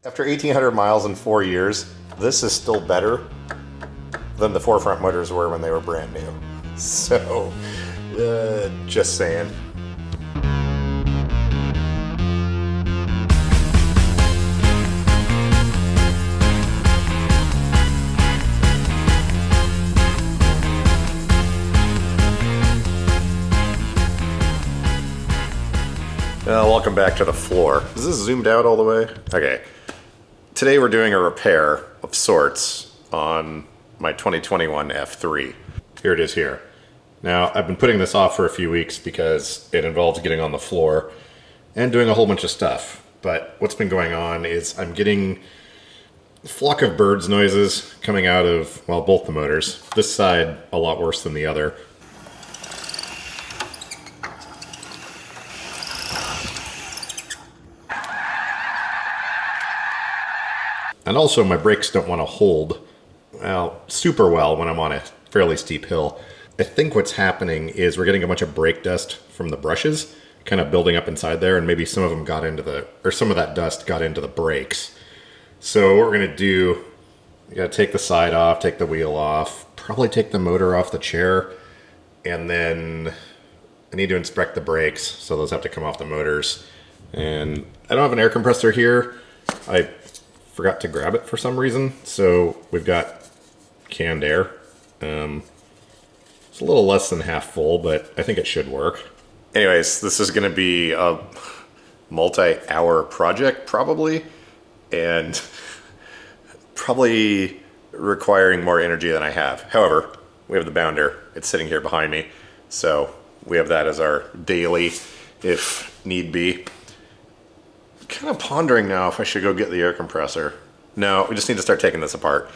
After 1,800 miles in 4 years, this is still better than the forefront motors were when they were brand new. So, just saying. Welcome back to the floor. Is this zoomed out all the way? Okay. Today we're doing a repair of sorts on my 2021 F3. Here it is here. Now, I've been putting this off for a few weeks because it involves getting on the floor and doing a whole bunch of stuff. But what's been going on is I'm getting a flock of birds noises coming out of, well, both the motors. This side a lot worse than the other. And also my brakes don't want to hold, well, super well when I'm on a fairly steep hill. I think what's happening is we're getting a bunch of brake dust from the brushes kind of building up inside there, and maybe some of them got into the, or some of that dust got into the brakes. So what we're gonna do, you gotta take the side off, take the wheel off, probably take the motor off the chair, and then I need to inspect the brakes, so those have to come off the motors. And I don't have an air compressor here. I forgot to grab it for some reason, so we've got canned air. It's a little less than half full, but I think it should work. Anyways, this is gonna be a multi-hour project probably, and probably requiring more energy than I have. However, we have the bounder. It's sitting here behind me, so we have that as our daily if need be. Kind of pondering now if I should go get the air compressor. No, we just need to start taking this apart.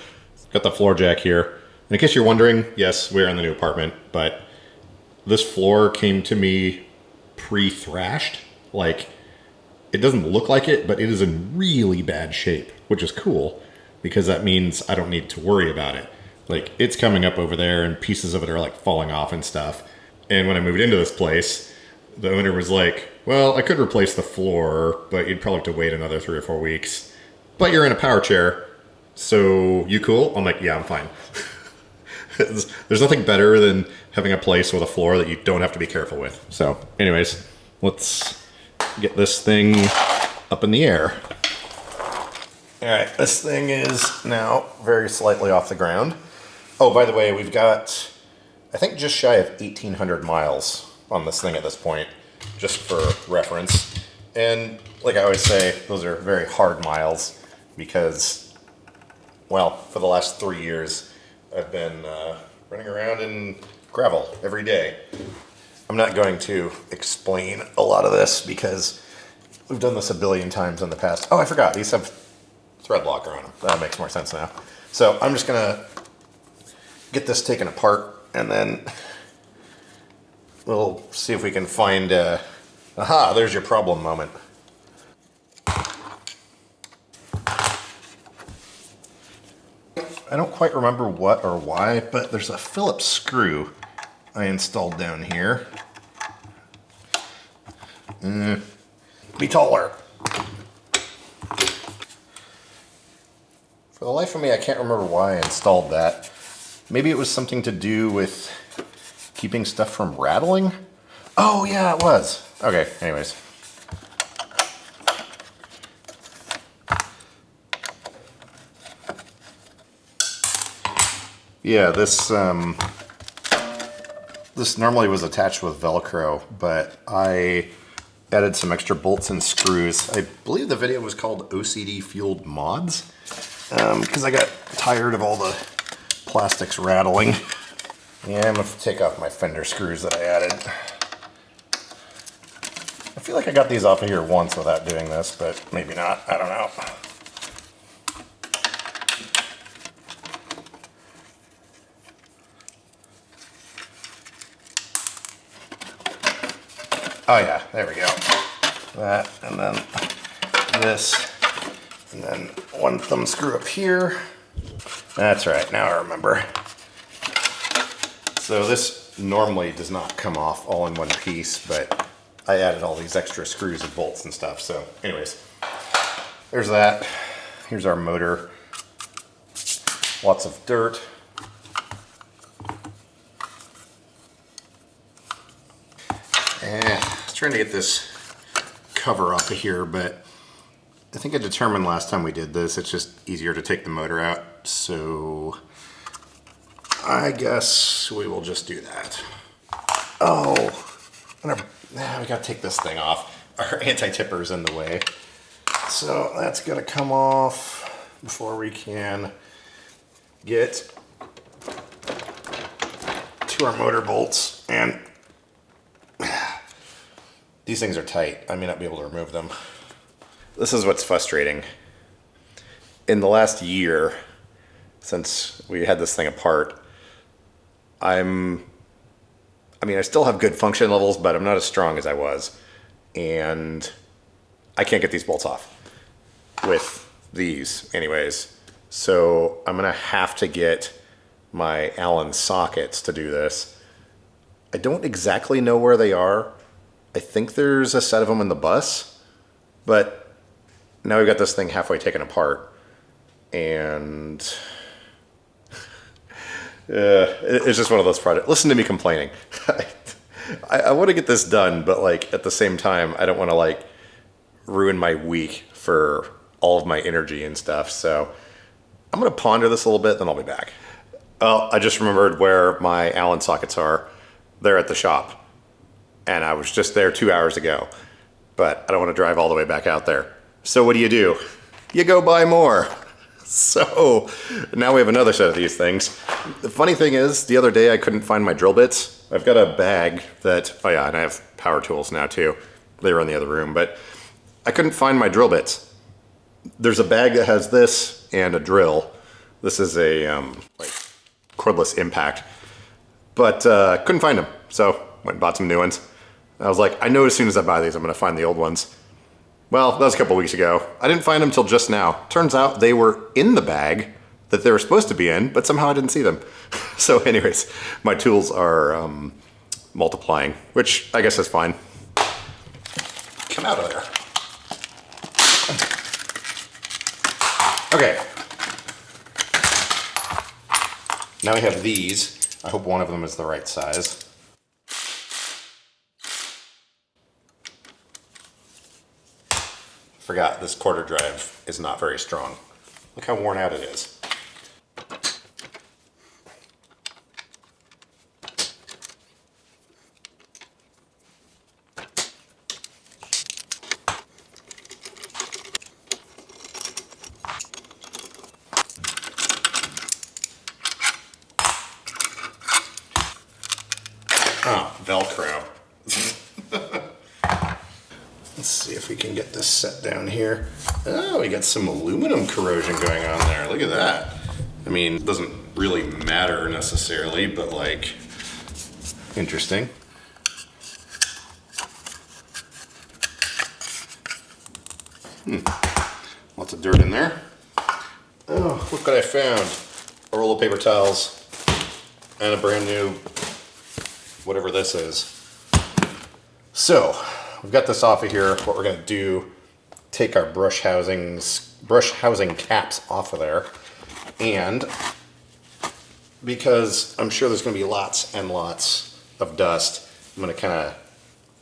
Got the floor jack here. And in case you're wondering, yes, we're in the new apartment, but this floor came to me pre-thrashed. Like, it doesn't look like it, but it is in really bad shape, which is cool because that means I don't need to worry about it. Like, it's coming up over there and pieces of it are like falling off and stuff. And when I moved into this place, the owner was like, well, I could replace the floor, but you'd probably have to wait another 3 or 4 weeks. But you're in a power chair, so you cool? I'm like, yeah, I'm fine. There's nothing better than having a place with a floor that you don't have to be careful with. So anyways, let's get this thing up in the air. All right, this thing is now very slightly off the ground. Oh, by the way, we've got, I think, just shy of 1,800 miles on this thing at this point, just for reference. And like I always say, those are very hard miles because, well, for the last 3 years, I've been running around in gravel every day. I'm not going to explain a lot of this because we've done this a billion times in the past. Oh, I forgot, these have thread locker on them. That makes more sense now. So I'm just gonna get this taken apart and then we'll see if we can find, aha, there's your problem moment. I don't quite remember what or why, but there's a Phillips screw I installed down here. Be taller. For the life of me, I can't remember why I installed that. Maybe it was something to do with keeping stuff from rattling? Oh yeah, it was. Okay, anyways. Yeah, this normally was attached with Velcro, but I added some extra bolts and screws. I believe the video was called OCD Fueled Mods, because I got tired of all the plastics rattling. Yeah, I'm gonna take off my fender screws that I added. I feel like I got these off of here once without doing this, but maybe not, I don't know. Oh yeah, there we go. That, and then this, and then one thumb screw up here. That's right, now I remember. So this normally does not come off all in one piece, but I added all these extra screws and bolts and stuff. So anyways, there's that. Here's our motor. Lots of dirt. I was trying to get this cover off of here, but I think I determined last time we did this, it's just easier to take the motor out. So I guess we will just do that. Oh, we gotta take this thing off. Our anti-tipper's in the way. So that's gonna come off before we can get to our motor bolts. And these things are tight. I may not be able to remove them. This is what's frustrating. In the last year, since we had this thing apart, I still have good function levels, but I'm not as strong as I was. And I can't get these bolts off with these anyways. So I'm gonna have to get my Allen sockets to do this. I don't exactly know where they are. I think there's a set of them in the bus, but now we've got this thing halfway taken apart, and it's just one of those projects. Listen to me complaining. I want to get this done, but like at the same time, I don't want to like ruin my week for all of my energy and stuff. So I'm going to ponder this a little bit, then I'll be back. Well, I just remembered where my Allen sockets are. They're at the shop, and I was just there 2 hours ago, but I don't want to drive all the way back out there. So what do? You go buy more. So now we have another set of these things. The funny thing is, the other day I couldn't find my drill bits. I've got a bag that, oh yeah, and I have power tools now too. They were in the other room, but I couldn't find my drill bits. There's a bag that has this and a drill. This is a like cordless impact, but couldn't find them. So went and bought some new ones. I was like, I know as soon as I buy these, I'm gonna find the old ones. Well, that was a couple weeks ago. I didn't find them till just now. Turns out they were in the bag that they were supposed to be in, but somehow I didn't see them. So anyways, my tools are multiplying, which I guess is fine. Come out of there. Okay. Now we have these. I hope one of them is the right size. Forgot this quarter drive is not very strong. Look how worn out it is. Oh, Velcro. Let's see if we can get this set down here. Oh, we got some aluminum corrosion going on there. Look at that. I mean, it doesn't really matter necessarily, but like, interesting. Lots of dirt in there. Oh, look what I found. A roll of paper towels and a brand new whatever this is. So, we've got this off of here. What we're gonna do, take our brush housing caps off of there. And because I'm sure there's gonna be lots and lots of dust, I'm gonna kind of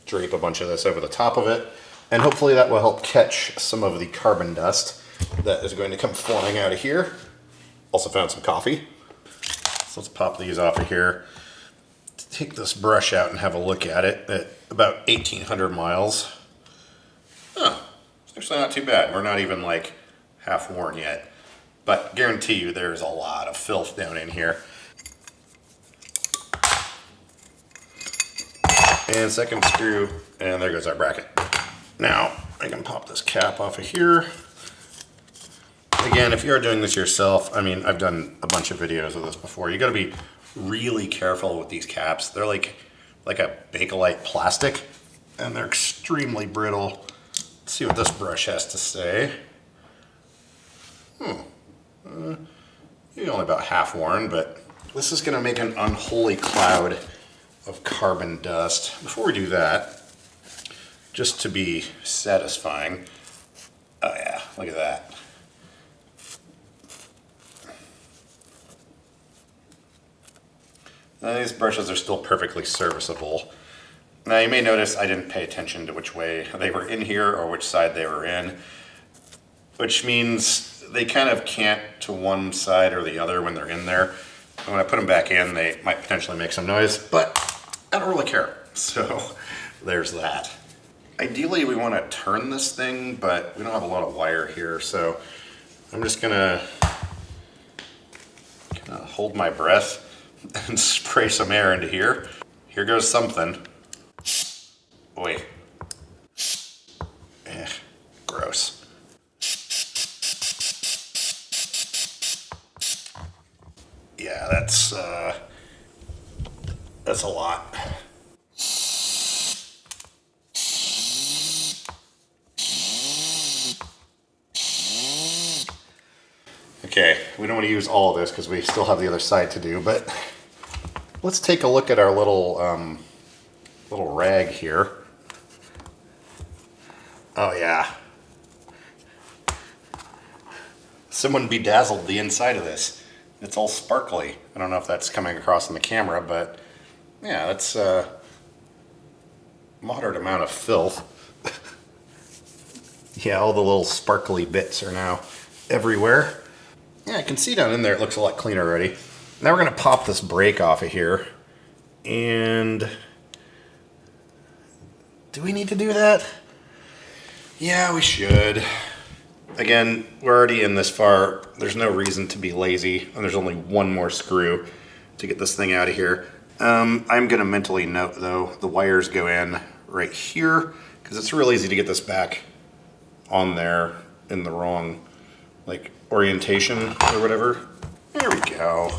drape a bunch of this over the top of it. And hopefully that will help catch some of the carbon dust that is going to come flying out of here. Also found some coffee. So let's pop these off of here. Take this brush out and have a look at it at about 1,800 miles. Huh, it's actually not too bad. We're not even like half worn yet, but guarantee you there's a lot of filth down in here. And second screw, and there goes our bracket. Now, I can pop this cap off of here. Again, if you're doing this yourself, I mean, I've done a bunch of videos of this before. You gotta be really careful with these caps. They're like a Bakelite plastic, and they're extremely brittle. Let's see what this brush has to say. Maybe only about half worn, but this is gonna make an unholy cloud of carbon dust. Before we do that, just to be satisfying, oh yeah, look at that. These brushes are still perfectly serviceable. Now you may notice I didn't pay attention to which way they were in here or which side they were in, which means they kind of cant to one side or the other when they're in there. And when I put them back in, they might potentially make some noise, but I don't really care. So there's that. Ideally, we want to turn this thing, but we don't have a lot of wire here, so I'm just gonna hold my breath and spray some air into here. Here goes something. Oi. Gross. Yeah, that's a lot. Okay, we don't want to use all of this because we still have the other side to do, but let's take a look at our little little rag here. Oh yeah. Someone bedazzled the inside of this. It's all sparkly. I don't know if that's coming across in the camera, but yeah, that's a moderate amount of filth. Yeah, all the little sparkly bits are now everywhere. Yeah, I can see down in there it looks a lot cleaner already. Now we're going to pop this brake off of here. And do we need to do that? Yeah, we should. Again, we're already in this far. There's no reason to be lazy. And there's only one more screw to get this thing out of here. I'm going to mentally note, though, the wires go in right here because it's real easy to get this back on there in the wrong, like, orientation or whatever. There we go.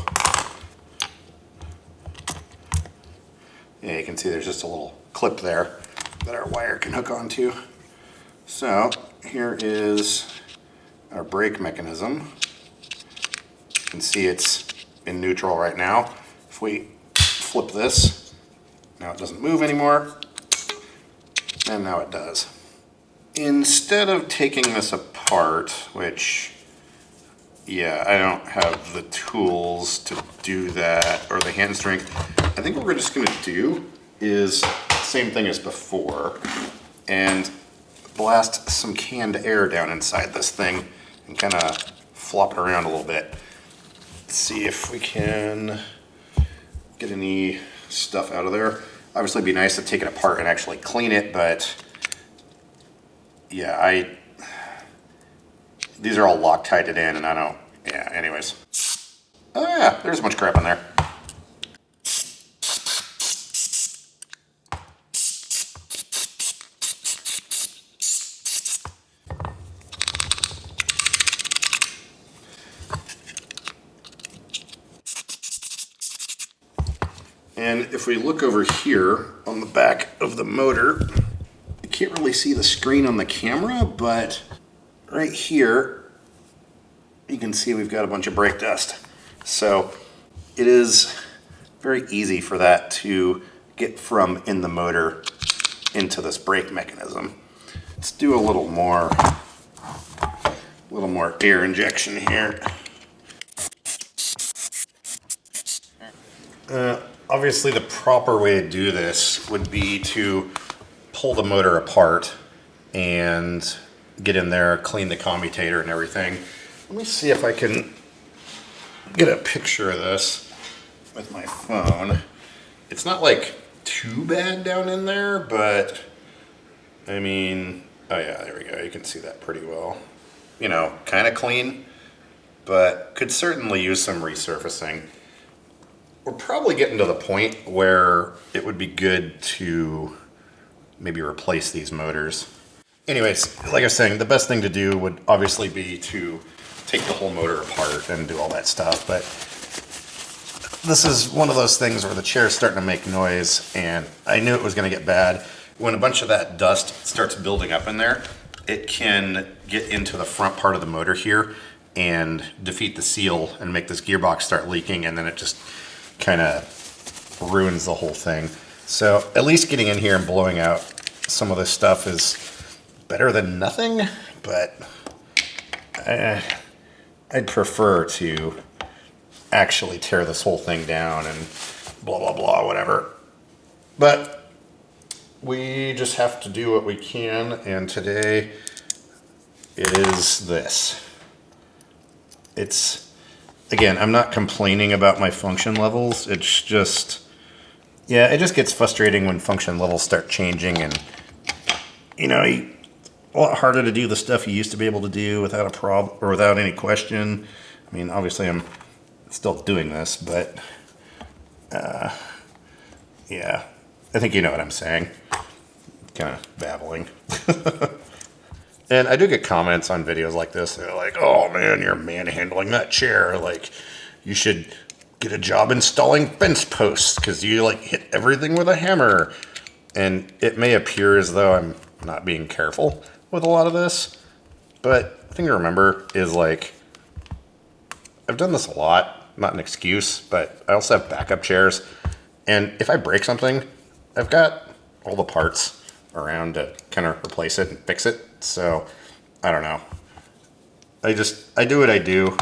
Yeah, you can see there's just a little clip there that our wire can hook onto. So here is our brake mechanism. You can see it's in neutral right now. If we flip this, now it doesn't move anymore, and now it does. Instead of taking this apart, which, yeah, I don't have the tools to do that or the hand strength, I think what we're just gonna do is the same thing as before and blast some canned air down inside this thing and kind of flop it around a little bit. Let's see if we can get any stuff out of there. Obviously it'd be nice to take it apart and actually clean it, but yeah, these are all Loctited in and I don't, yeah, anyways. Oh yeah, there's a bunch of crap in there. And if we look over here on the back of the motor, you can't really see the screen on the camera, but right here, you can see we've got a bunch of brake dust. So it is very easy for that to get from in the motor into this brake mechanism. Let's do a little more air injection here. Obviously the proper way to do this would be to pull the motor apart and get in there, clean the commutator and everything. Let me see if I can get a picture of this with my phone. It's not like too bad down in there, but I mean, oh yeah, there we go. You can see that pretty well. You know, kind of clean, but could certainly use some resurfacing. We're probably getting to the point where it would be good to maybe replace these motors. Anyways, like I was saying, the best thing to do would obviously be to take the whole motor apart and do all that stuff, but this is one of those things where the chair's starting to make noise and I knew it was going to get bad. When a bunch of that dust starts building up in there, it can get into the front part of the motor here and defeat the seal and make this gearbox start leaking, and then it just kind of ruins the whole thing. So at least getting in here and blowing out some of this stuff is better than nothing, but I'd prefer to actually tear this whole thing down and blah, blah, blah, whatever. But we just have to do what we can, and today it is this. It's, again, I'm not complaining about my function levels. It's just, yeah, it just gets frustrating when function levels start changing, and, you know, a lot harder to do the stuff you used to be able to do without a problem or without any question. I mean, obviously I'm still doing this, but yeah, I think you know what I'm saying. Kind of babbling. And I do get comments on videos like this. They're like, oh man, you're manhandling that chair. Like, you should get a job installing fence posts because you like hit everything with a hammer. And it may appear as though I'm not being careful with a lot of this, but the thing to remember is, like, I've done this a lot, not an excuse, but I also have backup chairs. And if I break something, I've got all the parts around to kind of replace it and fix it. So I don't know. I do what I do.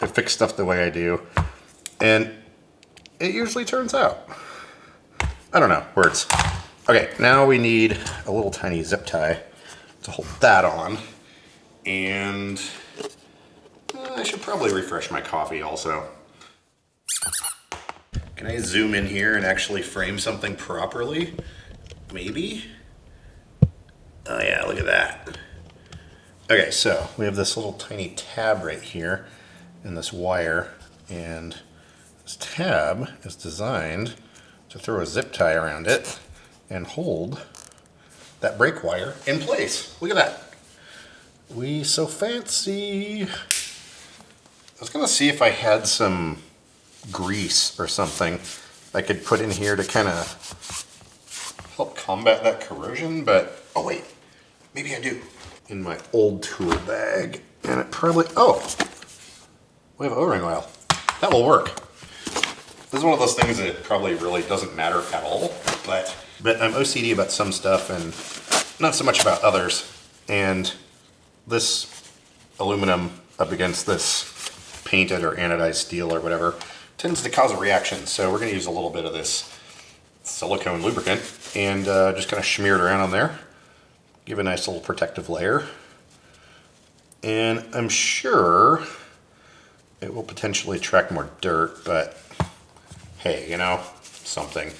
I fix stuff the way I do. And it usually turns out. I don't know, words. Okay, now we need a little tiny zip tie to hold that on. And I should probably refresh my coffee also. Can I zoom in here and actually frame something properly? Maybe? Oh yeah, look at that. Okay, so we have this little tiny tab right here and this wire, and this tab is designed to throw a zip tie around it and hold that brake wire in place. Look at that. We so fancy. I was gonna see if I had some grease or something I could put in here to kind of help combat that corrosion, but oh wait, maybe I do. In my old tool bag, and it probably, oh, we have O-ring oil. That will work. This is one of those things that probably really doesn't matter at all, but I'm OCD about some stuff and not so much about others. And this aluminum up against this painted or anodized steel or whatever tends to cause a reaction. So we're going to use a little bit of this silicone lubricant and just kind of smear it around on there. Give a nice little protective layer. And I'm sure it will potentially attract more dirt, but hey, you know, something.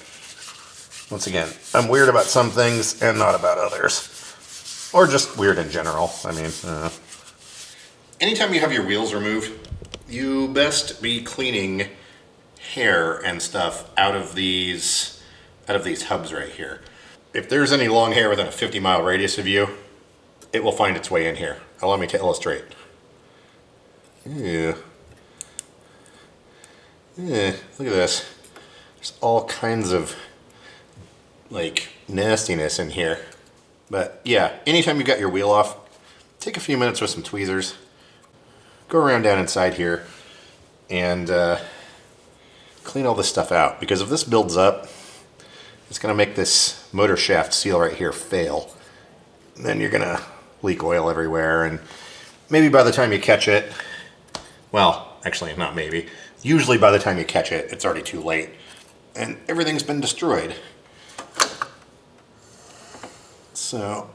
Once again, I'm weird about some things and not about others. Or just weird in general. I mean, anytime you have your wheels removed, you best be cleaning hair and stuff out of these hubs right here. If there's any long hair within a 50-mile radius of you, it will find its way in here. Allow me to illustrate. Yeah. Yeah, look at this. There's all kinds of, like, nastiness in here. But yeah, anytime you've got your wheel off, take a few minutes with some tweezers, go around down inside here, and clean all this stuff out. Because if this builds up, it's going to make this motor shaft seal right here fail. And then you're going to leak oil everywhere, and maybe by the time you catch it, well, actually not maybe, usually by the time you catch it, it's already too late, and everything's been destroyed. So,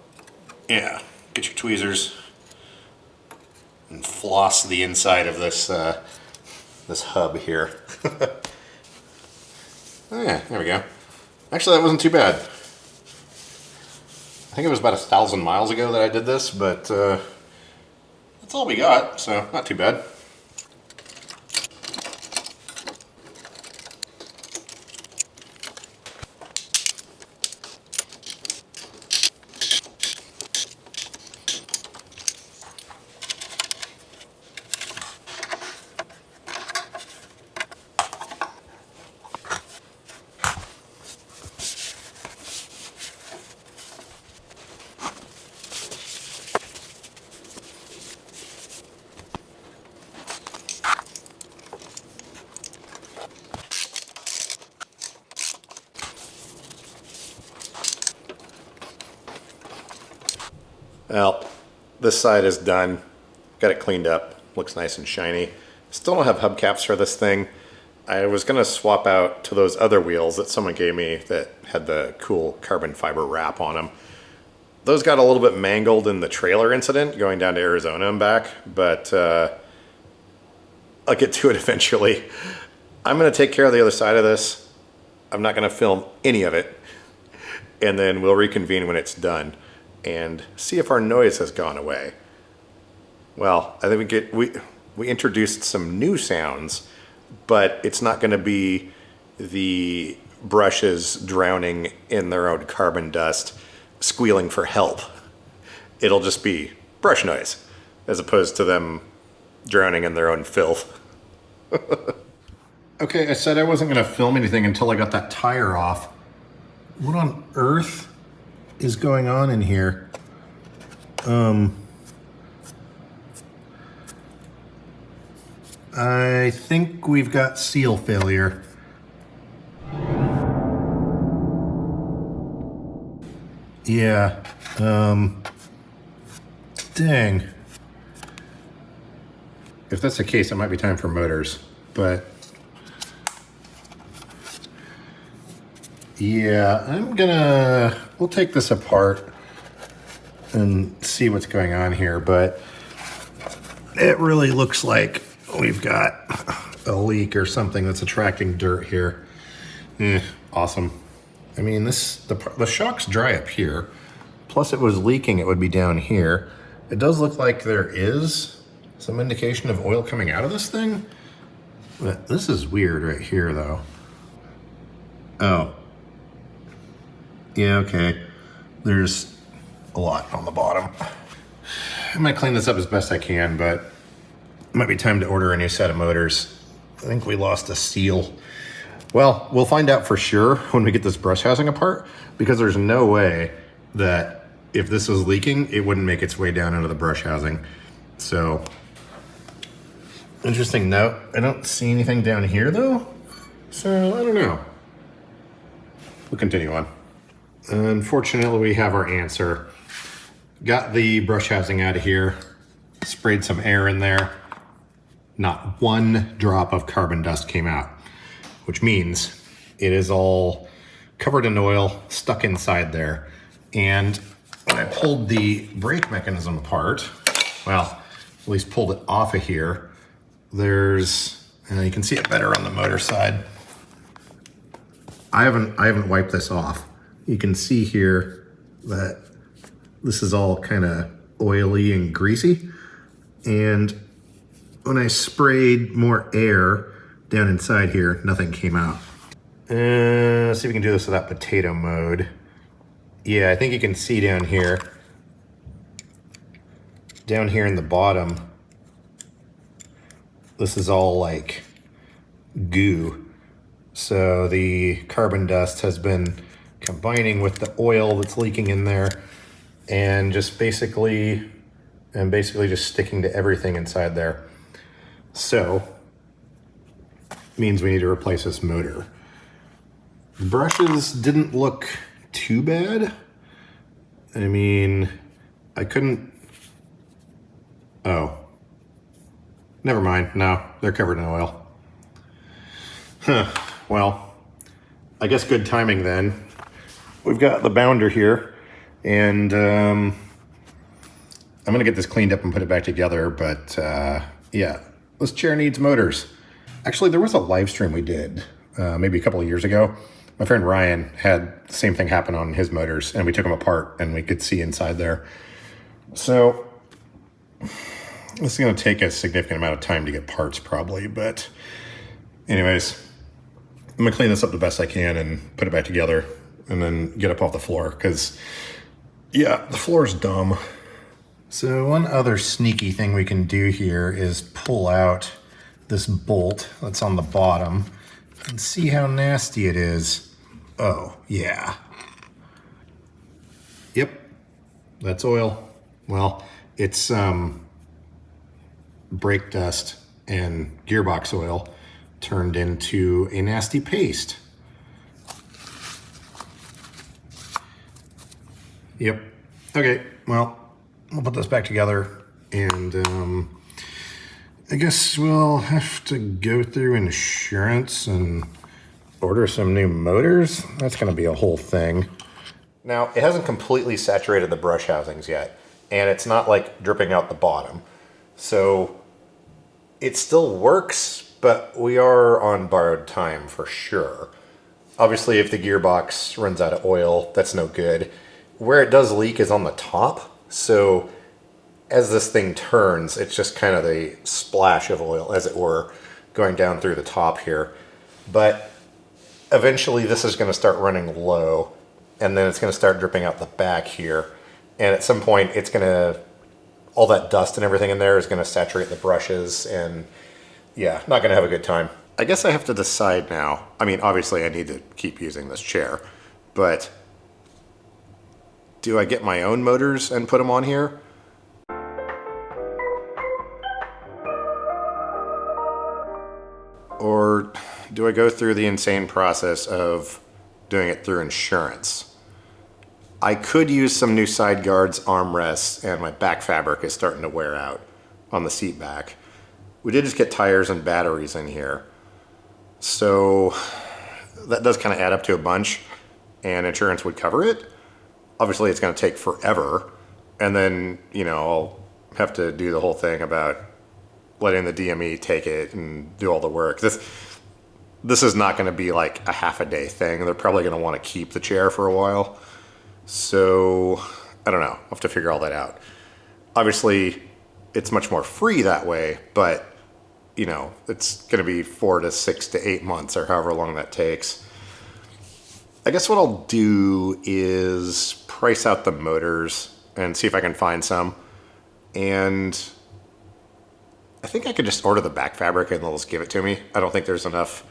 yeah, get your tweezers and floss the inside of this this hub here. Oh yeah, there we go. Actually, that wasn't too bad. I think it was about 1,000 miles ago that I did this, but that's all we got, so not too bad. Well, this side is done. Got it cleaned up. Looks nice and shiny. Still don't have hubcaps for this thing. I was gonna swap out to those other wheels that someone gave me that had the cool carbon fiber wrap on them. Those got a little bit mangled in the trailer incident going down to Arizona and back, but I'll get to it eventually. I'm gonna take care of the other side of this. I'm not gonna film any of it, and then we'll reconvene when it's done and see if our noise has gone away. Well, I think we introduced some new sounds, but it's not going to be the brushes drowning in their own carbon dust, squealing for help. It'll just be brush noise, as opposed to them drowning in their own filth. Okay, I said I wasn't going to film anything until I got that tire off. What on earth is going on in here? I think we've got seal failure. Yeah, dang. If that's the case, it might be time for motors, but yeah, we'll take this apart and see what's going on here, but it really looks like we've got a leak or something that's attracting dirt here. Awesome. I mean, the shock's dry up here. Plus it was leaking, it would be down here. It does look like there is some indication of oil coming out of this thing. But this is weird right here though. Oh. Yeah, okay. There's a lot on the bottom. I might clean this up as best I can, but it might be time to order a new set of motors. I think we lost a seal. Well, we'll find out for sure when we get this brush housing apart, because there's no way that if this was leaking, it wouldn't make its way down into the brush housing. So, interesting note. I don't see anything down here though, so I don't know. We'll continue on. Unfortunately, we have our answer. Got the brush housing out of here, sprayed some air in there. Not one drop of carbon dust came out, which means it is all covered in oil, stuck inside there. And when I pulled the brake mechanism apart, well, at least pulled it off of here, there's, you can see it better on the motor side. I haven't wiped this off. You can see here that this is all kind of oily and greasy. And when I sprayed more air down inside here, nothing came out. Let's see if we can do this without potato mode. Yeah, I think you can see down here in the bottom, this is all like goo. So the carbon dust has been combining with the oil that's leaking in there and basically just sticking to everything inside there. So, means we need to replace this motor. The brushes didn't look too bad. I mean, I couldn't, oh, never mind. No, they're covered in oil. Huh, well, I guess good timing then. We've got the bounder here, and I'm gonna get this cleaned up and put it back together, but yeah, this chair needs motors. Actually, there was a live stream we did maybe a couple of years ago. My friend Ryan had the same thing happen on his motors, and we took them apart and we could see inside there. So this is gonna take a significant amount of time to get parts probably, but anyways, I'm gonna clean this up the best I can and put it back together and then get up off the floor, because yeah, the floor is dumb. So one other sneaky thing we can do here is pull out this bolt that's on the bottom and see how nasty it is. Oh, yeah. Yep, that's oil. Well, it's brake dust and gearbox oil turned into a nasty paste. Yep. Okay, well, we'll put this back together and I guess we'll have to go through insurance and order some new motors. That's gonna be a whole thing. Now, it hasn't completely saturated the brush housings yet, and it's not like dripping out the bottom. So it still works, but we are on borrowed time for sure. Obviously, if the gearbox runs out of oil, that's no good. Where it does leak is on the top, so as this thing turns, it's just kind of a splash of oil, as it were, going down through the top here. But eventually this is going to start running low, and then it's going to start dripping out the back here. And at some point, it's going to, all that dust and everything in there is going to saturate the brushes, and yeah, not going to have a good time. I guess I have to decide now. I mean, obviously I need to keep using this chair, but do I get my own motors and put them on here? Or do I go through the insane process of doing it through insurance? I could use some new side guards, armrests, and my back fabric is starting to wear out on the seat back. We did just get tires and batteries in here. So that does kind of add up to a bunch, and insurance would cover it. Obviously it's going to take forever, and then, you know, I'll have to do the whole thing about letting the DME take it and do all the work. This is not going to be like a half a day thing. They're probably going to want to keep the chair for a while. So I don't know. I'll have to figure all that out. Obviously, it's much more free that way, but you know, it's going to be 4 to 6 to 8 months or however long that takes. I guess what I'll do is price out the motors and see if I can find some. And I think I could just order the back fabric and they'll just give it to me. I don't think there's enough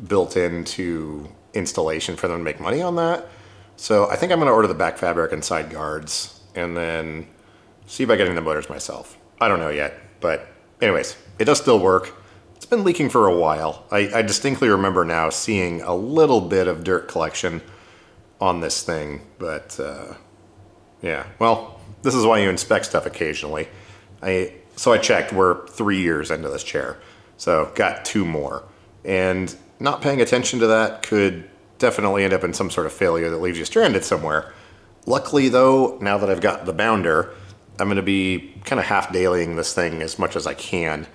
built into installation for them to make money on that. So I think I'm going to order the back fabric and side guards and then see about getting the motors myself. I don't know yet, but anyways, it does still work. It's been leaking for a while. I distinctly remember now seeing a little bit of dirt collection on this thing, but yeah, well, this is why you inspect stuff occasionally. So I checked, we're 3 years into this chair, so got 2 more. And not paying attention to that could definitely end up in some sort of failure that leaves you stranded somewhere. Luckily though, now that I've got the bounder, I'm gonna be kind of half dailying this thing as much as I can.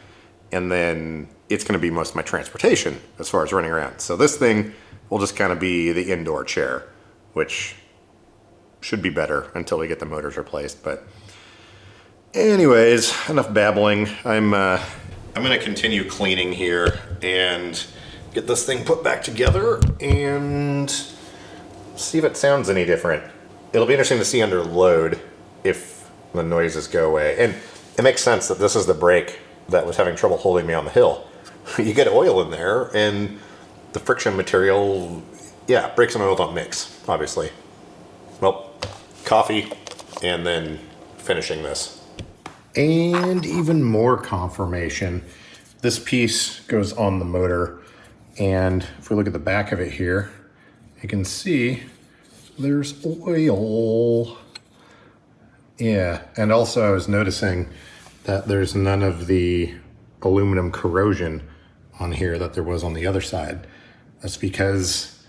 And then it's gonna be most of my transportation as far as running around. So this thing will just kind of be the indoor chair, which should be better until we get the motors replaced. But anyways, enough babbling. I'm gonna continue cleaning here and get this thing put back together and see if it sounds any different. It'll be interesting to see under load if the noises go away. And it makes sense that this is the brake that was having trouble holding me on the hill. You get oil in there and the friction material, yeah, brakes and oil don't mix, obviously. Well, coffee and then finishing this. And even more confirmation. This piece goes on the motor, and if we look at the back of it here, you can see there's oil. Yeah, and also I was noticing that there's none of the aluminum corrosion on here that there was on the other side. That's because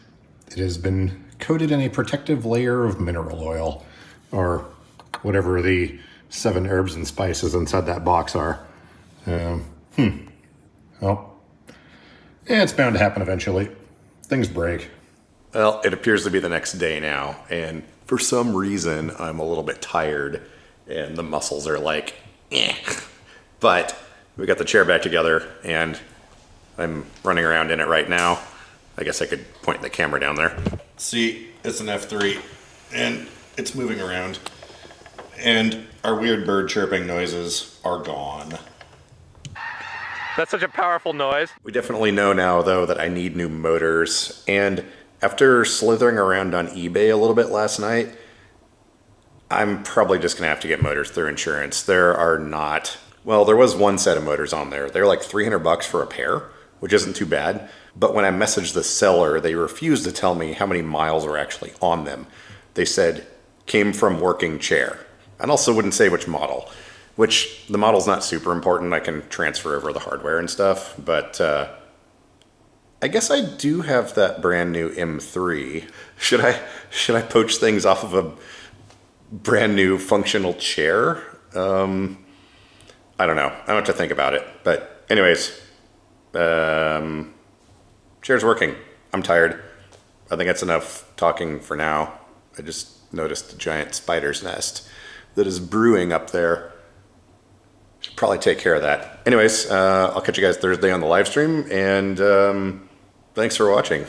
it has been coated in a protective layer of mineral oil, or whatever the 7 herbs and spices inside that box are. Well, yeah, it's bound to happen eventually. Things break. Well, it appears to be the next day now, and for some reason, I'm a little bit tired, and the muscles are like, eh. But we got the chair back together, and I'm running around in it right now. I guess I could point the camera down there. See, it's an F3, and it's moving around. And our weird bird chirping noises are gone. That's such a powerful noise. We definitely know now, though, that I need new motors. And after slithering around on eBay a little bit last night, I'm probably just going to have to get motors through insurance. There are not... Well, there was one set of motors on there. They're like $300 for a pair, which isn't too bad. But when I messaged the seller, they refused to tell me how many miles were actually on them. They said, came from working chair. And also wouldn't say which model. which the model's not super important. I can transfer over the hardware and stuff, but I guess I do have that brand new M3. Should I poach things off of a brand new functional chair? I don't know. I don't have to think about it. But anyways, chair's working. I'm tired. I think that's enough talking for now. I just noticed a giant spider's nest that is brewing up there. Should probably take care of that. Anyways, I'll catch you guys Thursday on the live stream, and thanks for watching.